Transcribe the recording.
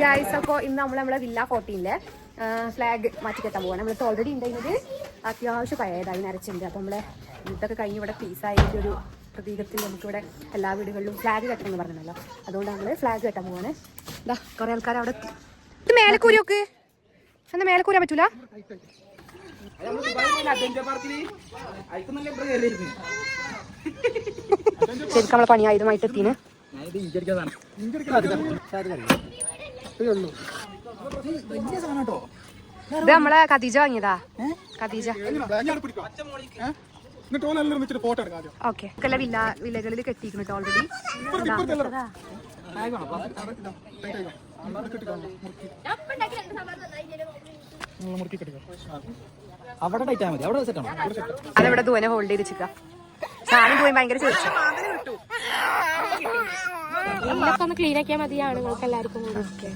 Guys, അപ്പോൾ ഇന്ന് നമ്മളെ വില്ല 14-ലെ ഫ്ലാഗ് മാറ്റിക്കെട്ടാൻ പോവാണ്. നമ്മളിപ്പോൾ ഓൾറെഡി ഉണ്ടായിരുന്നത് അത്യാവശ്യം പഴയതായി നരച്ചിട്ടുണ്ട്. അപ്പോൾ നമ്മളെ ഇതൊക്കെ കഴിഞ്ഞ് ഇവിടെ പീസായതിൻ്റെ ഒരു പ്രതീകത്തിൽ നമുക്കിവിടെ എല്ലാ വീടുകളിലും ഫ്ലാഗ് കെട്ടണം എന്ന് പറഞ്ഞല്ലോ. അതുകൊണ്ട് നമ്മൾ ഫ്ലാഗ് കെട്ടാൻ പോവാണ്. ഇതാ കുറേ ആൾക്കാർ അവിടെ ഇത് മേലക്കൂരി നോക്ക്. എന്താ മേലക്കൂരാൻ പറ്റൂല? ശരിക്കും നമ്മളെ പണി ആയുധമായിട്ട് എത്തിന്. ഇത് നമ്മളെ ഖദീജ വാങ്ങിയതാ. ഖദീജ ഓക്കെ. വില്ലകളിൽ കെട്ടിയിരിക്കുന്നു ഓൾറെഡി. അതെവിടെ ദൂനെ ഹോൾഡ് ചെയ്ത് വെച്ചിട്ടാ. സാധനം പോയി ഭയങ്കര ചോദിച്ചു. ഒന്ന് ക്ലീൻ ആക്കിയാൽ മതി ആണുങ്ങൾക്ക് എല്ലാവർക്കും. ഓക്കെ.